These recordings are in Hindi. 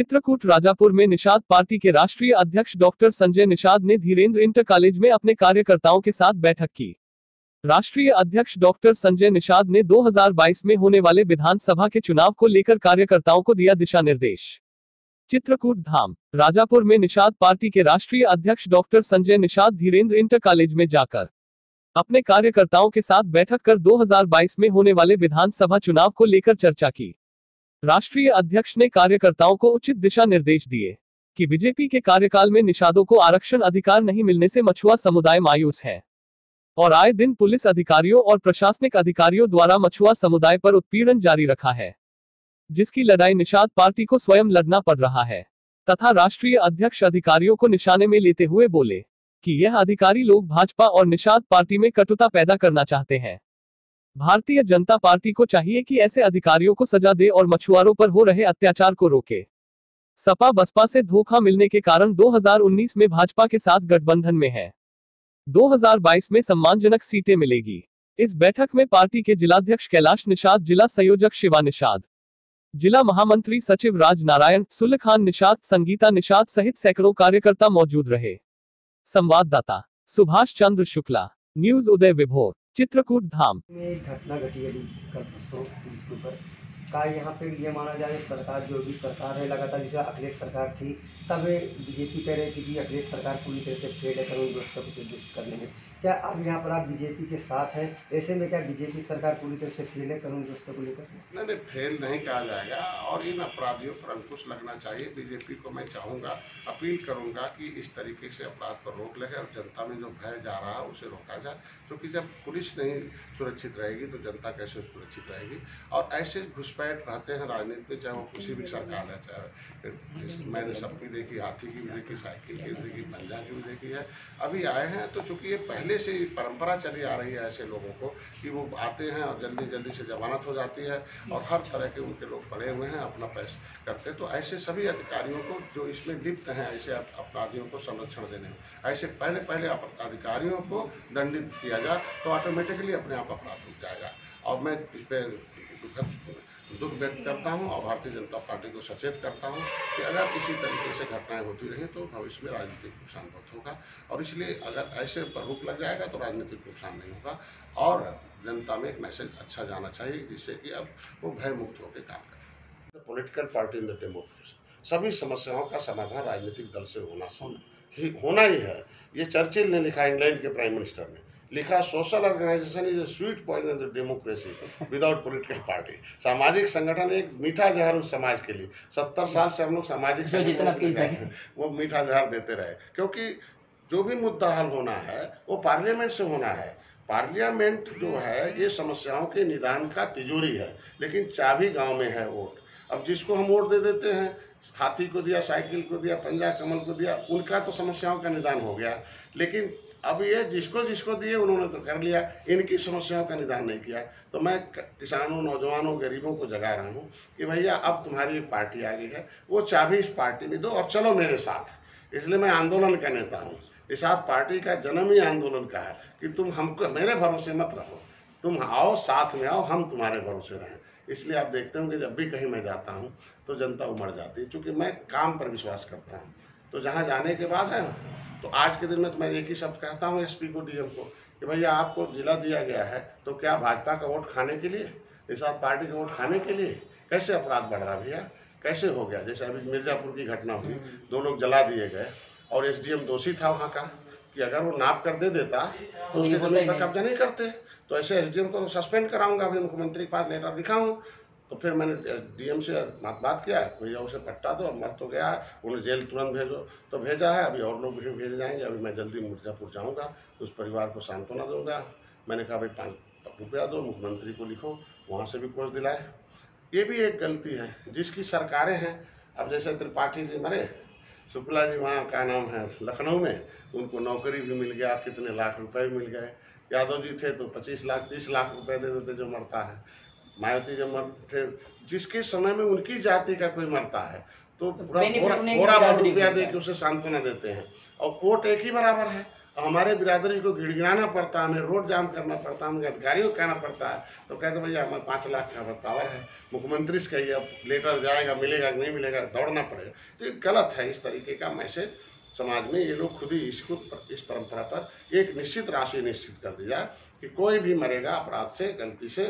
चित्रकूट राजापुर में निषाद पार्टी के राष्ट्रीय अध्यक्ष डॉक्टर संजय निषाद ने धीरेन्द्र इंटर कॉलेज में अपने कार्यकर्ताओं के साथ बैठक की। राष्ट्रीय अध्यक्ष डॉक्टर संजय निषाद ने 2022 में होने वाले विधानसभा के चुनाव को लेकर कार्यकर्ताओं को दिया दिशा निर्देश। चित्रकूट धाम राजापुर में निषाद पार्टी के राष्ट्रीय अध्यक्ष doctor Sanjay Nishad Dhirendra inter college में जाकर अपने कार्यकर्ताओं के साथ बैठक कर 2022 में होने वाले विधानसभा चुनाव को लेकर चर्चा की। राष्ट्रीय अध्यक्ष ने कार्यकर्ताओं को उचित दिशा निर्देश दिए कि बीजेपी के कार्यकाल में निषादों को आरक्षण अधिकार नहीं मिलने से मछुआ समुदाय मायूस है और आए दिन पुलिस अधिकारियों और प्रशासनिक अधिकारियों द्वारा मछुआ समुदाय पर उत्पीड़न जारी रखा है, जिसकी लड़ाई निषाद पार्टी को स्वयं लड़ना पड़ रहा है। तथा राष्ट्रीय अध्यक्ष अधिकारियों को निशाने में लेते हुए बोले कि यह अधिकारी लोग भाजपा और निषाद पार्टी में कटुता पैदा करना चाहते हैं। भारतीय जनता पार्टी को चाहिए कि ऐसे अधिकारियों को सजा दे और मछुआरों पर हो रहे अत्याचार को रोके। सपा बसपा से धोखा मिलने के कारण 2019 में भाजपा के साथ गठबंधन में है। 2022 में सम्मानजनक सीटें मिलेगी। इस बैठक में पार्टी के जिलाध्यक्ष कैलाश निषाद, जिला संयोजक शिवा निषाद, जिला महामंत्री सचिव राज नारायण, सुलखान निषाद, संगीता निषाद सहित सैकड़ों कार्यकर्ता मौजूद रहे। संवाददाता सुभाष चंद्र शुक्ला, न्यूज उदय विभोर, चित्रकूट धाम। में घटना घटी है कल परसों पुलिस के ऊपर का यहाँ पे ये माना जाए सरकार जो भी सरकार है लगातार, जैसे अखिलेश सरकार थी तब बीजेपी कह रही थी कि अखिलेश सरकार पूरी तरह से फेल है, कानून व्यवस्था को सुदृढ़ करने में। क्या अब यहाँ पर आप बीजेपी के साथ हैं? ऐसे में क्या बीजेपी सरकार पूरी तरह से फेल है कानून व्यवस्था को लेकर? नहीं, फेल नहीं कहा जाएगा और इन अपराधियों पर अंकुश लगना चाहिए। बीजेपी को मैं चाहूँगा, अपील करूँगा कि इस तरीके से अपराध पर रोक लगे और जनता में जो भय जा रहा है उसे रोका जाए, क्योंकि जब पुलिस नहीं सुरक्षित रहेगी तो जनता कैसे सुरक्षित रहेगी। और ऐसे घुसपैठ रहते हैं राजनीति में, चाहे वो किसी भी सरकार है, चाहे मैंने सबकी देखी, हाथी की भी देखी, साइकिल की देखी, पंजा की भी देखी है। अभी आए हैं तो चूंकि ये पहले से परंपरा चली आ रही है ऐसे लोगों को कि वो आते हैं और जल्दी जल्दी से जमानत हो जाती है और हर तरह के उनके लोग पड़े हुए हैं, अपना पैसा करते हैं। तो ऐसे सभी अधिकारियों को जो इसमें लिप्त हैं ऐसे अपराधियों को संरक्षण देने में, ऐसे पहले अधिकारियों को दंडित किया जाए तो ऑटोमेटिकली अपने आप अपराध रुक जाएगा। और मैं इस पर दुख व्यक्त करता हूं और भारतीय जनता पार्टी को सचेत करता हूं कि अगर किसी तरीके से घटनाएं होती रहीं तो भविष्य में राजनीतिक नुकसान बहुत होगा। और इसलिए अगर ऐसे पर रोक लग जाएगा तो राजनीतिक नुकसान नहीं होगा और जनता में एक मैसेज अच्छा जाना चाहिए जिससे कि अब वो भय मुक्त होकर काम करें। Political party in the democracy, सभी समस्याओं का समाधान राजनीतिक दल से होना ही है। ये चर्चिल ने लिखा, इंग्लैंड के प्राइम मिनिस्टर ने लिखा, social organization is a sweet poison in the democracy without political party. सामाजिक संगठन एक मीठा जहर उस समाज के लिए। 70 साल से हम लोग सामाजिक संगठन वो मीठा जहर देते रहे, क्योंकि जो भी मुद्दा हल होना है वो पार्लियामेंट से होना है। पार्लियामेंट जो है ये समस्याओं के निदान का तिजोरी है, लेकिन चाबी गांव में है वोट। अब जिसको हम वोट दे देते हैं, हाथी को दिया, साइकिल को दिया, पंजा कमल को दिया, उनका तो समस्याओं का निदान हो गया, लेकिन अब ये जिसको दिए उन्होंने तो कर लिया, इनकी समस्याओं का निदान नहीं किया। तो मैं किसानों, नौजवानों, गरीबों को जगा रहा हूँ कि भैया अब तुम्हारी एक पार्टी आ गई है, वो चाबी इस पार्टी में दो और चलो मेरे साथ। इसलिए मैं आंदोलन का नेता हूँ। निषाद पार्टी का जन्म ही आंदोलन का है कि तुम हमको मेरे भरोसे मत रहो, तुम आओ, साथ में आओ, हम तुम्हारे भरोसे रहें। इसलिए आप देखते होंगे जब भी कहीं मैं जाता हूँ तो जनता उमड़ जाती है, क्योंकि मैं काम पर विश्वास करता हूँ। तो जहाँ जाने के बाद है तो आज के दिन में तो मैं एक ही शब्द कहता हूँ एसपी को, डीएम को, कि भैया आपको जिला दिया गया है तो क्या भाजपा का वोट खाने के लिए, निषाद पार्टी का वोट खाने के लिए? कैसे अपराध बढ़ रहा भैया, कैसे हो गया? जैसे अभी मिर्जापुर की घटना हुई, 2 लोग जला दिए गए और एसडीएम दोषी था वहाँ का कि अगर वो नाप कर दे देता तो उसके जमीन पर कब्जा नहीं करते। तो ऐसे एसडीएम को तो सस्पेंड कराऊंगा, अभी मुख्यमंत्री के पास लेटर लिखा हूँ। तो फिर मैंने डीएम से बात किया, भैया उसे पट्टा दो, मर तो गया, उन्हें जेल तुरंत भेजो, तो भेजा है। अभी और लोग भी भेज जाएंगे। अभी मैं जल्दी मिर्जापुर जाऊंगा, उस परिवार को सांत्वना दूंगा। मैंने कहा भाई 5 रुपया दो, मुख्यमंत्री को लिखो, वहाँ से भी कोर्स दिलाए। ये भी एक गलती है जिसकी सरकारें हैं। अब जैसे त्रिपाठी जी मरे, शुक्ला जी वहाँ का नाम है लखनऊ में, उनको नौकरी भी मिल गया, कितने लाख रुपए मिल गए। यादव जी थे तो 25 लाख 30 लाख रुपए दे देते जो मरता है। मायावती जब मरते, जिसके समय में उनकी जाति का कोई मरता है तो benefit उन्हें थोड़ा बहुत बिरादरी रुपया को दे मिलता के है। उसे सांत्वना देते हैं। और कोर्ट एक ही बराबर है। हमारे बिरादरी को गिड़गिड़ाना पड़ता है, हमें रोड जाम करना पड़ता है, हमें अधिकारियों को कहना पड़ता है, तो कहते भैया हमारे 5 लाख का पावर है, मुख्यमंत्री से कहिए, अब लेटर जाएगा, मिलेगा कि नहीं मिलेगा, दौड़ना पड़ेगा। तो ये गलत है। इस तरीके का मैसेज समाज में ये लोग खुद ही इस परंपरा पर एक निश्चित राशि निश्चित कर दी जाए कि कोई भी मरेगा अपराध से, गलती से,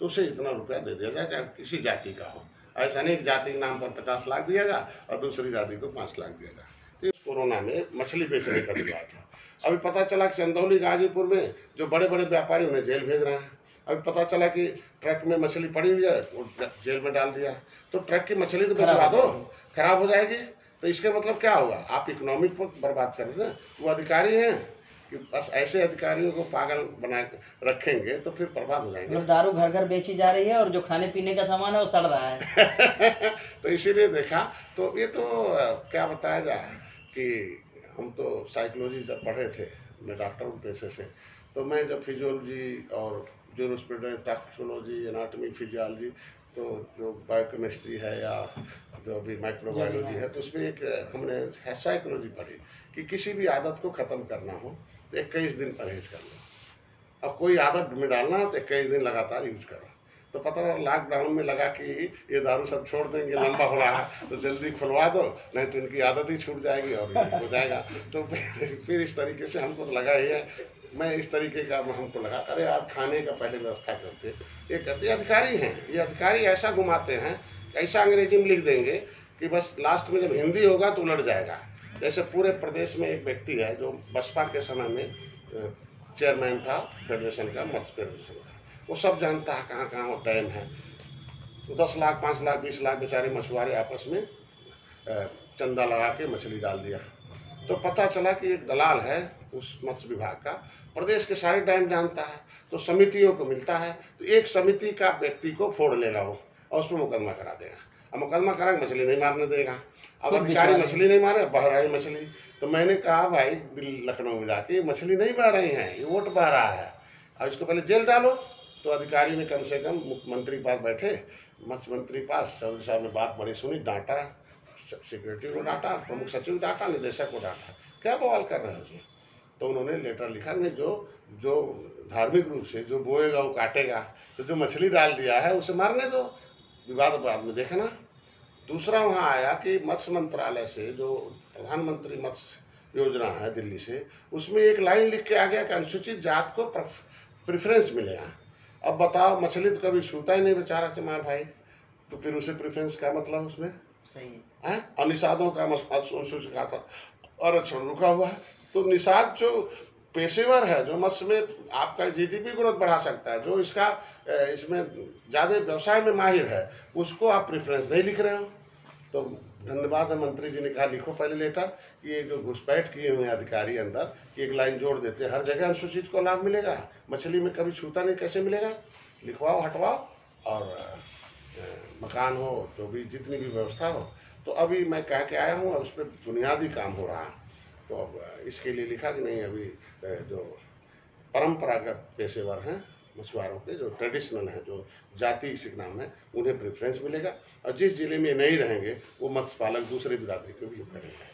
तो उसे इतना रुपया दे दिया जाए, चाहे किसी जाति का हो। ऐसा नहीं, एक जाति के नाम पर 50 लाख दिया जाए और दूसरी जाति को 5 लाख दिया जाए। तो इस कोरोना में मछली बेचने का दिलाया था। अभी पता चला कि चंदौली गाजीपुर में जो बड़े बड़े व्यापारी उन्हें जेल भेज रहे हैं। अभी पता चला कि ट्रक में मछली पड़ी हुई है, वो जेल में डाल दिया। तो ट्रक की मछली तो भिजवा दो, खराब हो जाएगी। तो इसके मतलब क्या होगा? आप इकोनॉमिक को बर्बाद कर रहे हैं। वो अधिकारी हैं कि बस ऐसे अधिकारियों को पागल बना के रखेंगे तो फिर बर्बाद हो जाएंगे। मतलब दारू घर घर बेची जा रही है और जो खाने पीने का सामान है वो सड़ रहा है। तो इसीलिए देखा, तो ये तो क्या बताया जाए कि हम तो साइकोलॉजी जब पढ़े थे, मैं डॉक्टर हूँ पेशे से, तो मैं जब फिजियोलॉजी और टॉक्सिकोलॉजी, एनाटॉमी, फिजियोलॉजी, तो जो बायोकेमिस्ट्री है या जो अभी माइक्रोबायोलॉजी है, तो उसमें एक हमने साइकोलॉजी पढ़ी कि किसी भी आदत को ख़त्म करना हो तो 21 दिन परहेज करना, और कोई आदत में डालना हो तो 21 दिन लगातार यूज करो। तो पता लगा लॉकडाउन में लगा कि ये दारू सब छोड़ देंगे, लंबा हो रहा है तो जल्दी खुलवा दो, नहीं तो इनकी आदत ही छूट जाएगी और ये हो जाएगा। तो फिर इस तरीके से हमको तो लगा ही है, मैं इस तरीके का हमको लगा, अरे यार खाने का पहले व्यवस्था करते, ये करते। अधिकारी हैं, ये अधिकारी ऐसा घुमाते हैं, ऐसा अंग्रेजी में लिख देंगे कि बस लास्ट में जब हिंदी होगा तो उलट जाएगा। जैसे पूरे प्रदेश में एक व्यक्ति है जो बसपा के समय में चेयरमैन था फेडरेशन का, मत्स्य फेडरेशन का, वो सब जानता है कहाँ कहाँ वो डैम है। तो 10 लाख, 5 लाख, 20 लाख बेचारे मछुआरे आपस में चंदा लगा के मछली डाल दिया। तो पता चला कि एक दलाल है उस मत्स्य विभाग का, प्रदेश के सारे डैम जानता है, तो समितियों को मिलता है, तो एक समिति का व्यक्ति को फोड़ लेगा वो और उस पर मुकदमा करा देगा। अब मुकदमा करा मछली नहीं मारने देगा। अब अधिकारी मछली नहीं मारे, बह रही मछली। तो मैंने कहा भाई लखनऊ में जाके मछली नहीं बह रही हैं, ये वोट बह रहा है, और इसको पहले जेल डालो। तो अधिकारी ने कम से कम मुख्यमंत्री पास बैठे, मत्स्य मंत्री पास, चौधरी साहब ने बात बड़ी सुनी, डांटा, सेक्रेटरी को डांटा, प्रमुख सचिव डांटा, निदेशक को डांटा, क्या बवाल कर रहे हो जी। तो उन्होंने लेटर लिखा कि जो धार्मिक रूप से जो बोएगा वो काटेगा, तो जो मछली डाल दिया है उसे मारने दो, विवाद बाद में देखना। दूसरा वहाँ आया कि मत्स्य मंत्रालय से जो प्रधानमंत्री मत्स्य योजना है दिल्ली से, उसमें एक लाइन लिख के आ गया कि अनुसूचित जात को प्रेफरेंस मिलेगा। अब बताओ, मछली तो कभी छूता ही नहीं बेचारा चमार भाई, तो फिर उसे प्रेफरेंस का मतलब उसमें सही है। और निषादों का अनुसूचित का आरक्षण रुका हुआ है। तो निषाद जो पेशेवर है, जो मत्स्य में आपका जीडीपी ग्रोथ बढ़ा सकता है, जो इसमें ज़्यादा व्यवसाय में माहिर है, उसको आप प्रेफरेंस नहीं लिख रहे हो। तो धन्यवाद है, मंत्री जी ने कहा लिखो पहले लेटर, ये जो घुसपैठ किए हुए अधिकारी अंदर, एक लाइन जोड़ देते, हर जगह अनुसूचित को लाभ मिलेगा, मछली में कभी छूता नहीं, कैसे मिलेगा? लिखवाओ, हटवाओ, और मकान हो, जो भी जितनी भी व्यवस्था हो। तो अभी मैं कह के आया हूँ, उस पर बुनियादी काम हो रहा है। तो अब इसके लिए लिखा कि नहीं, अभी जो परंपरागत पेशेवर हैं मछुआरों के, जो ट्रेडिशनल हैं, जो जाति सिख नाम है, उन्हें प्रेफरेंस मिलेगा, और जिस जिले में नहीं रहेंगे वो मत्स्य पालक दूसरे बिरादरी को भी करेंगे।